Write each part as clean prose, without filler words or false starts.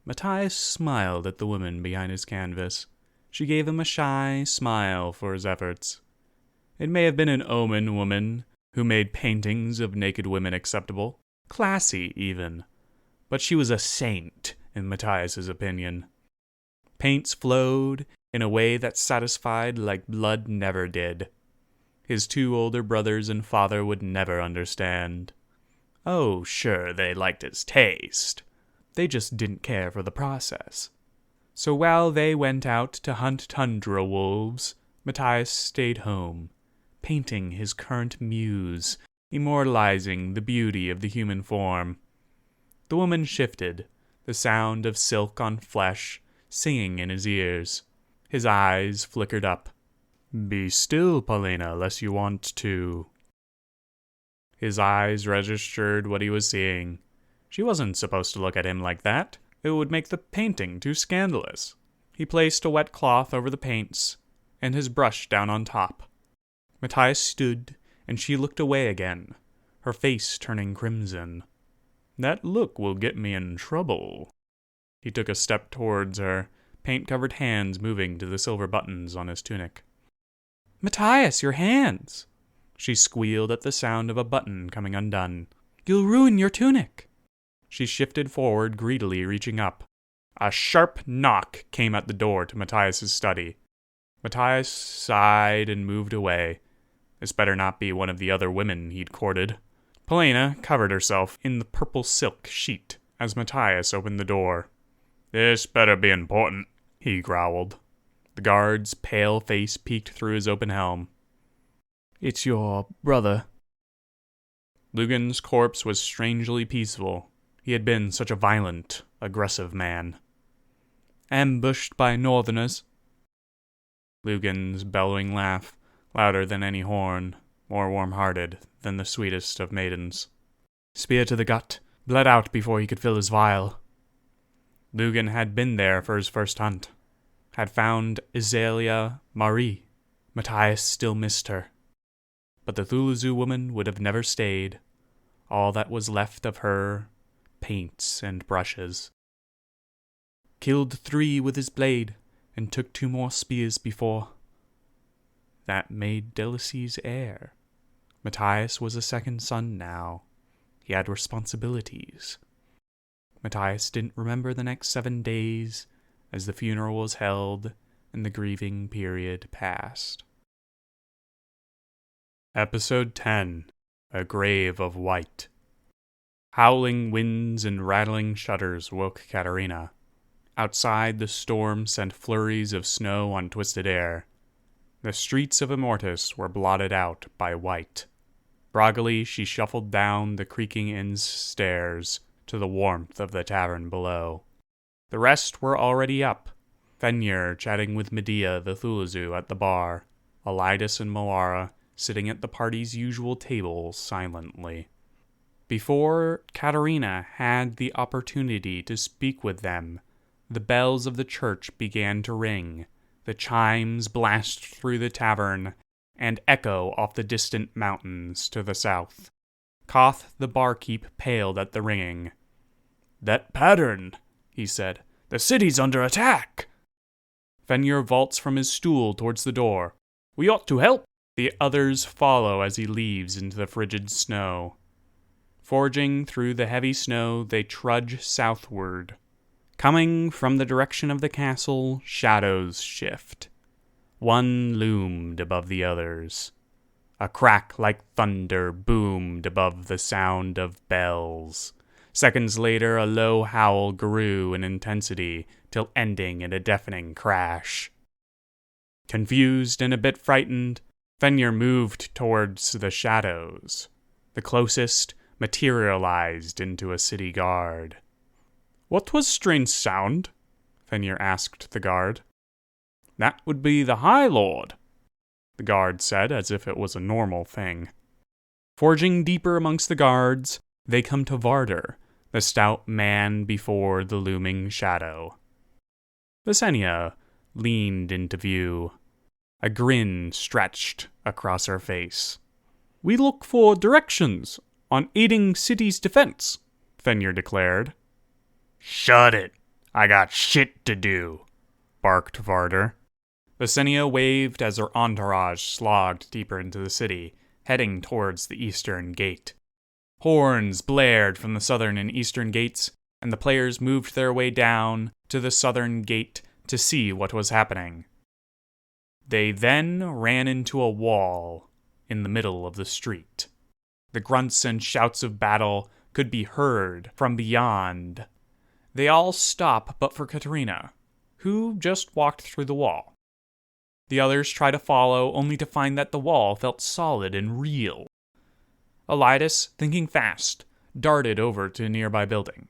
Matthias smiled at the woman behind his canvas. She gave him a shy smile for his efforts. It may have been an omen woman who made paintings of naked women acceptable, classy even, but she was a saint in Matthias's opinion. Paints flowed in a way that satisfied like blood never did. His 2 older brothers and father would never understand. Oh, sure, they liked his taste. They just didn't care for the process. So while they went out to hunt tundra wolves, Matthias stayed home, painting his current muse, immortalizing the beauty of the human form. The woman shifted, the sound of silk on flesh singing in his ears. His eyes flickered up. "Be still, Paulina, lest you want to." His eyes registered what he was seeing. She wasn't supposed to look at him like that. It would make the painting too scandalous. He placed a wet cloth over the paints, and his brush down on top. Matthias stood, and she looked away again, her face turning crimson. "That look will get me in trouble." He took a step towards her, paint-covered hands moving to the silver buttons on his tunic. "Matthias, your hands!" She squealed at the sound of a button coming undone. "You'll ruin your tunic." She shifted forward, greedily reaching up. A sharp knock came at the door to Matthias's study. Matthias sighed and moved away. This better not be one of the other women he'd courted. Paulina covered herself in the purple silk sheet as Matthias opened the door. "This better be important," he growled. The guard's pale face peeked through his open helm. "It's your brother." Lugan's corpse was strangely peaceful. He had been such a violent, aggressive man. "Ambushed by northerners." Lugan's bellowing laugh, louder than any horn, more warm-hearted than the sweetest of maidens. "Spear to the gut, bled out before he could fill his vial." Lugan had been there for his first hunt, had found Azalea Marie. Matthias still missed her. But the Thuluzu woman would have never stayed. All that was left of her, paints and brushes. "Killed 3 with his blade, and took 2 more spears before." That made Delacy's heir. Matthias was a second son now. He had responsibilities. Matthias didn't remember the next 7 days as the funeral was held and the grieving period passed. Episode 10. A Grave of White. Howling winds and rattling shutters woke Katerina. Outside, the storm sent flurries of snow on twisted air. The streets of Immortus were blotted out by white. Groggily, she shuffled down the creaking inn's stairs to the warmth of the tavern below. The rest were already up. Fenrir chatting with Medea the Thuluzu at the bar. Elidus and Moara sitting at the party's usual tables silently. Before Katerina had the opportunity to speak with them, the bells of the church began to ring, the chimes blast through the tavern, and echo off the distant mountains to the south. Koth the barkeep paled at the ringing. "That pattern," he said. "The city's under attack." Fenrir vaults from his stool towards the door. "We ought to help." The others follow as he leaves into the frigid snow. Forging through the heavy snow, they trudge southward. Coming from the direction of the castle, shadows shift. One loomed above the others. A crack like thunder boomed above the sound of bells. Seconds later, a low howl grew in intensity, till ending in a deafening crash. Confused and a bit frightened, Fenrir moved towards the shadows. The closest materialized into a city guard. "What was strange sound?" Fenrir asked the guard. "That would be the High Lord," the guard said, as if it was a normal thing. Forging deeper amongst the guards, they come to Varder, the stout man before the looming shadow. Visenya leaned into view. A grin stretched across her face. "We look for directions on aiding city's defense," Fenrir declared. "Shut it," I got shit to do, barked Varder. Visenia waved as her entourage slogged deeper into the city, heading towards the eastern gate. Horns blared from the southern and eastern gates, and the players moved their way down to the southern gate to see what was happening. They then ran into a wall in the middle of the street. The grunts and shouts of battle could be heard from beyond. They all stop but for Katerina, who just walked through the wall. The others try to follow, only to find that the wall felt solid and real. Elidas, thinking fast, darted over to a nearby building.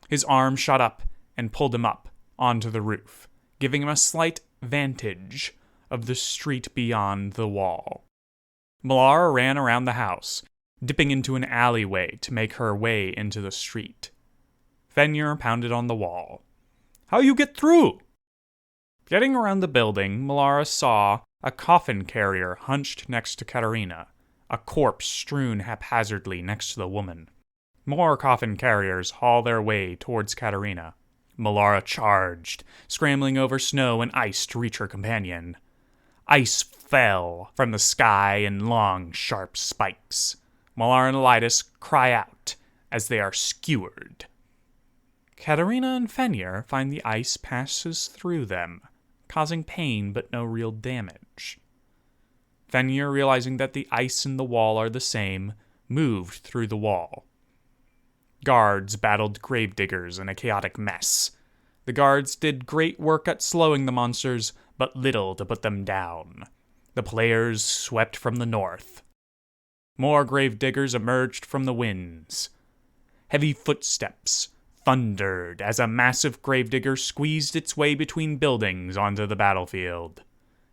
His arm shot up and pulled him up onto the roof, giving him a slight vantage of the street beyond the wall. Malara ran around the house, dipping into an alleyway to make her way into the street. Fenrir pounded on the wall. "How you get through?" Getting around the building, Malara saw a coffin carrier hunched next to Katerina, a corpse strewn haphazardly next to the woman. More coffin carriers haul their way towards Katerina. Malara charged, scrambling over snow and ice to reach her companion. Ice fell from the sky in long, sharp spikes. Malara and Elidas cry out as they are skewered. Katerina and Fenrir find the ice passes through them, causing pain but no real damage. Fenrir, realizing that the ice and the wall are the same, moved through the wall. Guards battled gravediggers in a chaotic mess. The guards did great work at slowing the monsters, but little to put them down. The players swept from the north. More gravediggers emerged from the winds. Heavy footsteps thundered as a massive gravedigger squeezed its way between buildings onto the battlefield.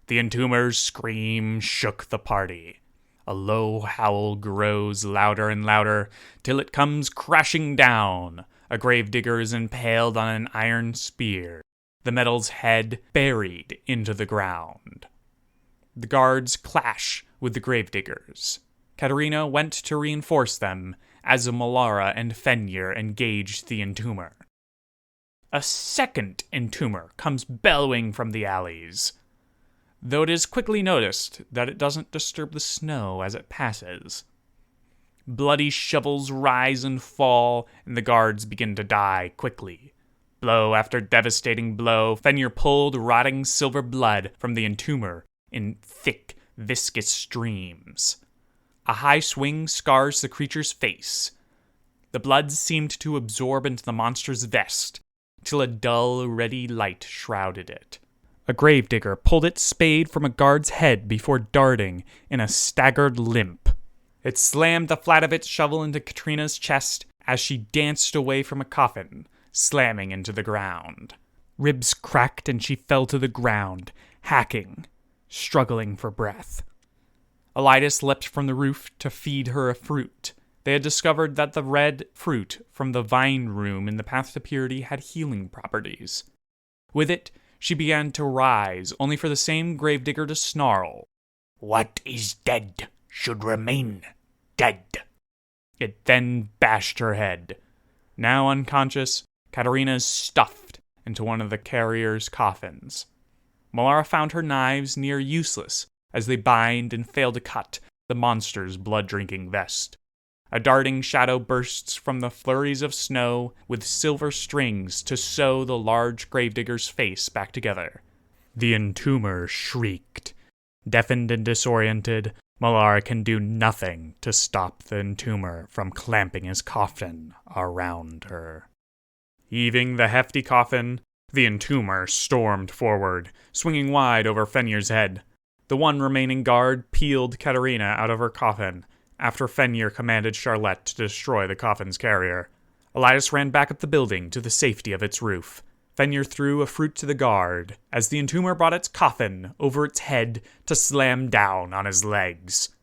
The entombers' scream shook the party. A low howl grows louder and louder till it comes crashing down. A gravedigger is impaled on an iron spear, the metal's head buried into the ground. The guards clash with the gravediggers. Katerina went to reinforce them as Malara and Fenrir engaged the entomber. A second entomber comes bellowing from the alleys, though it is quickly noticed that it doesn't disturb the snow as it passes. Bloody shovels rise and fall, and the guards begin to die quickly. Blow after devastating blow, Fenrir pulled rotting silver blood from the entomber in thick, viscous streams. A high swing scars the creature's face. The blood seemed to absorb into the monster's vest, till a dull, reddy light shrouded it. A gravedigger pulled its spade from a guard's head before darting in a staggered limp. It slammed the flat of its shovel into Katrina's chest as she danced away from a coffin, slamming into the ground. Ribs cracked and she fell to the ground, hacking, struggling for breath. Elidas leapt from the roof to feed her a fruit. They had discovered that the red fruit from the vine room in the Path to Purity had healing properties. With it, she began to rise, only for the same gravedigger to snarl. "What is dead should remain dead." It then bashed her head. Now unconscious, Katerina is stuffed into one of the carrier's coffins. Malara found her knives near useless as they bind and fail to cut the monster's blood-drinking vest. A darting shadow bursts from the flurries of snow with silver strings to sew the large gravedigger's face back together. The entomber shrieked. Deafened and disoriented, Malara can do nothing to stop the entomber from clamping his coffin around her. Heaving the hefty coffin, the entomber stormed forward, swinging wide over Fenrir's head. The one remaining guard peeled Katerina out of her coffin, after Fenrir commanded Charlotte to destroy the coffin's carrier. Elias ran back up the building to the safety of its roof. Fenrir threw a fruit to the guard, as the entomber brought its coffin over its head to slam down on his legs.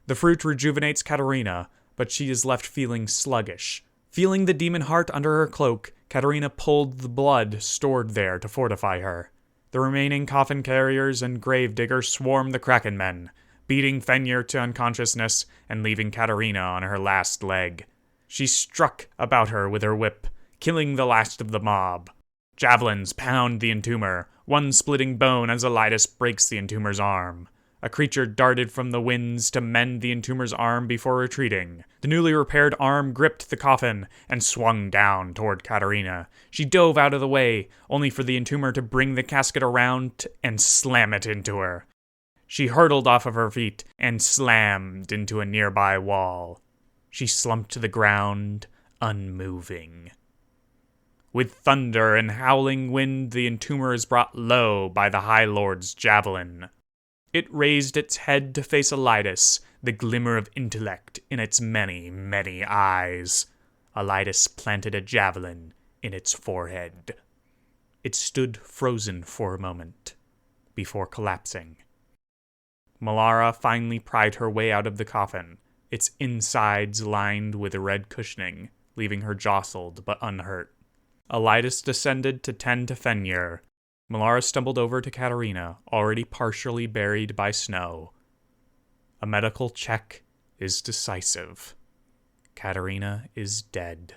The fruit rejuvenates Katerina, but she is left feeling sluggish. Feeling the demon heart under her cloak, Katerina pulled the blood stored there to fortify her. The remaining coffin carriers and gravedigger swarmed the Kraken men, beating Fenrir to unconsciousness and leaving Katerina on her last leg. She struck about her with her whip, killing the last of the mob. Javelins pound the entomber, one splitting bone as Elidas breaks the entomber's arm. A creature darted from the winds to mend the entomber's arm before retreating. The newly repaired arm gripped the coffin and swung down toward Katerina. She dove out of the way, only for the entomber to bring the casket around and slam it into her. She hurtled off of her feet and slammed into a nearby wall. She slumped to the ground, unmoving. With thunder and howling wind, the entomber is brought low by the High Lord's javelin. It raised its head to face Elidas, the glimmer of intellect in its many, many eyes. Elidas planted a javelin in its forehead. It stood frozen for a moment, before collapsing. Melara finally pried her way out of the coffin, its insides lined with red cushioning, leaving her jostled but unhurt. Elidas descended to tend to Fenrir. Melara stumbled over to Katerina, already partially buried by snow. A medical check is decisive. Katerina is dead.